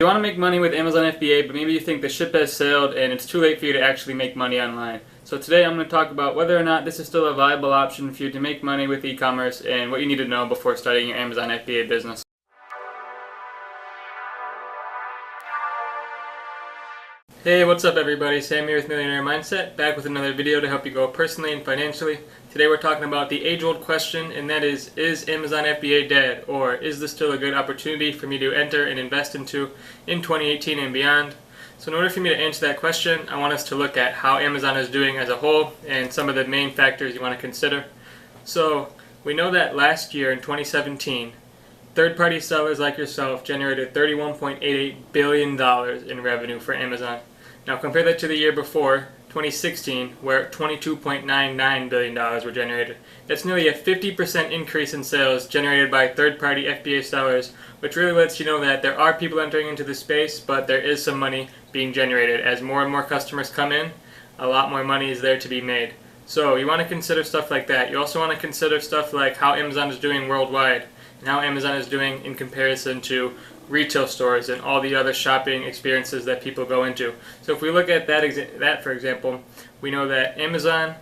You want to make money with Amazon FBA, but maybe you think the ship has sailed and it's too late for you to actually make money online. So today I'm going to talk about whether or not this is still a viable option for you to make money with e-commerce and what you need to know before starting your Amazon FBA business. Hey, what's up everybody? Sam here with Millionaire Mindset, back with another video to help you grow personally and financially. Today we're talking about the age-old question, and that is Amazon FBA dead? Or is this still a good opportunity for me to enter and invest into in 2018 and beyond? So in order for me to answer that question, I want us to look at how Amazon is doing as a whole and some of the main factors you want to consider. So we know that last year in 2017, third-party sellers like yourself generated $31.88 billion in revenue for Amazon. Now compare that to the year before, 2016, where $22.99 billion were generated. That's nearly a 50% increase in sales generated by third-party FBA sellers, which really lets you know that there are people entering into the space, but there is some money being generated. As more and more customers come in, a lot more money is there to be made. So you want to consider stuff like that. You also want to consider stuff like how Amazon is doing worldwide and how Amazon is doing in comparison to retail stores and all the other shopping experiences that people go into. So if we look at that for example, we know that Amazon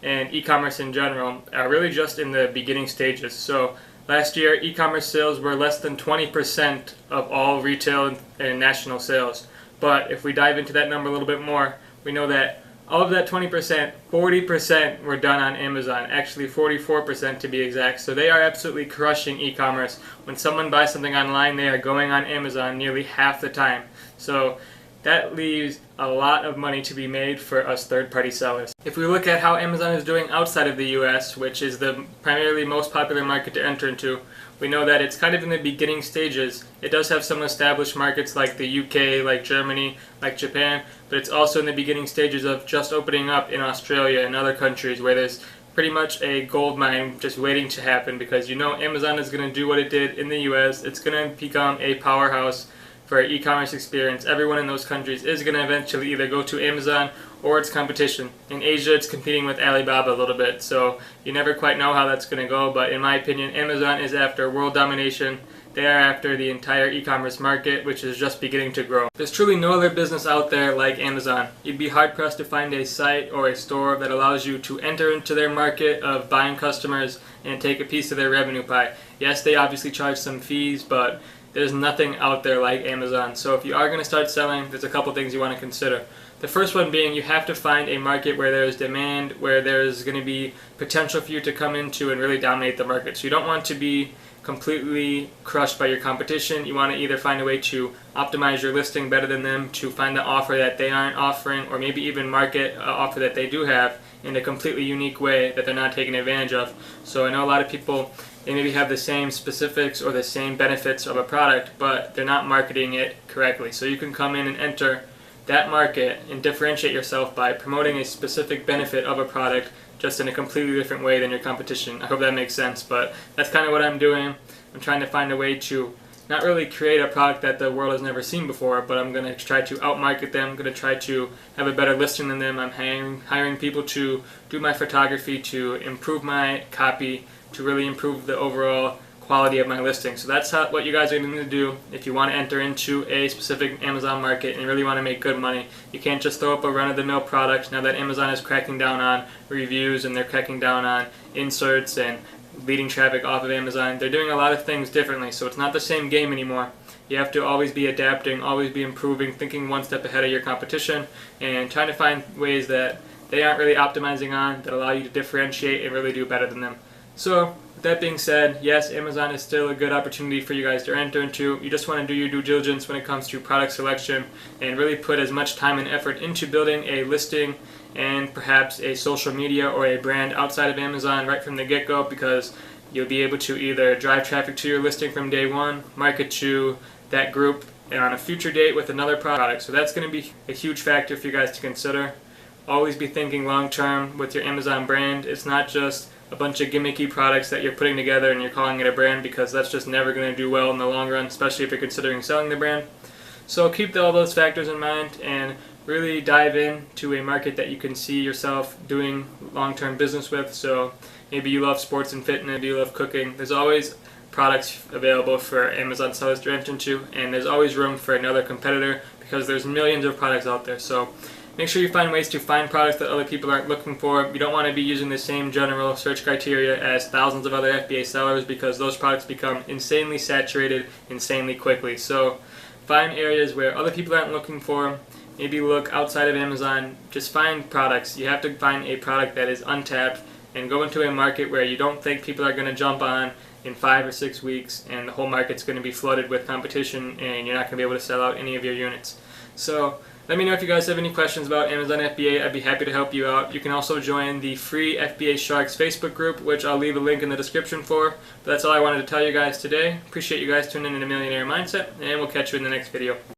and e-commerce in general are really just in the beginning stages. So last year, e-commerce sales were less than 20% of all retail and national sales. But if we dive into that number a little bit more, we know that of that 20%, 40% were done on Amazon, actually 44% to be exact. So they are absolutely crushing e-commerce. When someone buys something online, they are going on Amazon nearly half the time. So that leaves a lot of money to be made for us third-party sellers. If we look at how Amazon is doing outside of the US, which is the primarily most popular market to enter into, we know that it's kind of in the beginning stages. It does have some established markets like the UK, like Germany, like Japan, but it's also in the beginning stages of just opening up in Australia and other countries where there's pretty much a gold mine just waiting to happen, because you know Amazon is going to do what it did in the US. It's going to become a powerhouse for e-commerce experience. Everyone in those countries is going to eventually either go to Amazon or its competition. In Asia, it's competing with Alibaba a little bit, so you never quite know how that's going to go, but in my opinion, Amazon is after world domination. They are after the entire e-commerce market, which is just beginning to grow. There's truly no other business out there like Amazon. You'd be hard-pressed to find a site or a store that allows you to enter into their market of buying customers and take a piece of their revenue pie. Yes, they obviously charge some fees, but there's nothing out there like Amazon. So if you are going to start selling, there's a couple things you want to consider. The first one being you have to find a market where there's demand, where there's going to be potential for you to come into and really dominate the market. So you don't want to be completely crushed by your competition. You want to either find a way to optimize your listing better than them, to find the offer that they aren't offering, or maybe even market an offer that they do have in a completely unique way that they're not taking advantage of. So I know a lot of people, they maybe have the same specifics or the same benefits of a product, but they're not marketing it correctly. So you can come in and enter that market and differentiate yourself by promoting a specific benefit of a product just in a completely different way than your competition. I hope that makes sense, but that's kind of what I'm doing. I'm trying to find a way to not really create a product that the world has never seen before, but I'm going to try to outmarket them. I'm going to try to have a better listing than them. I'm hiring people to do my photography, to improve my copy, to really improve the overall quality of my listing. So that's what you guys are going to do if you want to enter into a specific Amazon market and really want to make good money. You can't just throw up a run-of-the-mill product now that Amazon is cracking down on reviews and they're cracking down on inserts and leading traffic off of Amazon. They're doing a lot of things differently, so it's not the same game anymore. You have to always be adapting, always be improving, thinking one step ahead of your competition, and trying to find ways that they aren't really optimizing on that allow you to differentiate and really do better than them. So with that being said, yes, Amazon is still a good opportunity for you guys to enter into. You just want to do your due diligence when it comes to product selection and really put as much time and effort into building a listing and perhaps a social media or a brand outside of Amazon right from the get-go, because you'll be able to either drive traffic to your listing from day one, market to that group and on a future date with another product. So that's going to be a huge factor for you guys to consider. Always be thinking long-term with your Amazon brand. It's not just a bunch of gimmicky products that you're putting together and you're calling it a brand, because that's just never going to do well in the long run, especially if you're considering selling the brand. So keep all those factors in mind and really dive into a market that you can see yourself doing long-term business with. So maybe you love sports and fitness, maybe you love cooking. There's always products available for Amazon sellers to enter into, and there's always room for another competitor because there's millions of products out there. So make sure you find ways to find products that other people aren't looking for. You don't want to be using the same general search criteria as thousands of other FBA sellers because those products become insanely saturated insanely quickly. So find areas where other people aren't looking for. Maybe look outside of Amazon. Just find products. You have to find a product that is untapped and go into a market where you don't think people are going to jump on in 5 or 6 weeks, and the whole market's going to be flooded with competition and you're not going to be able to sell out any of your units. So let me know if you guys have any questions about Amazon FBA. I'd be happy to help you out. You can also join the free FBA Sharks Facebook group, which I'll leave a link in the description for. But that's all I wanted to tell you guys today. Appreciate you guys tuning in to Millionaire Mindset, and we'll catch you in the next video.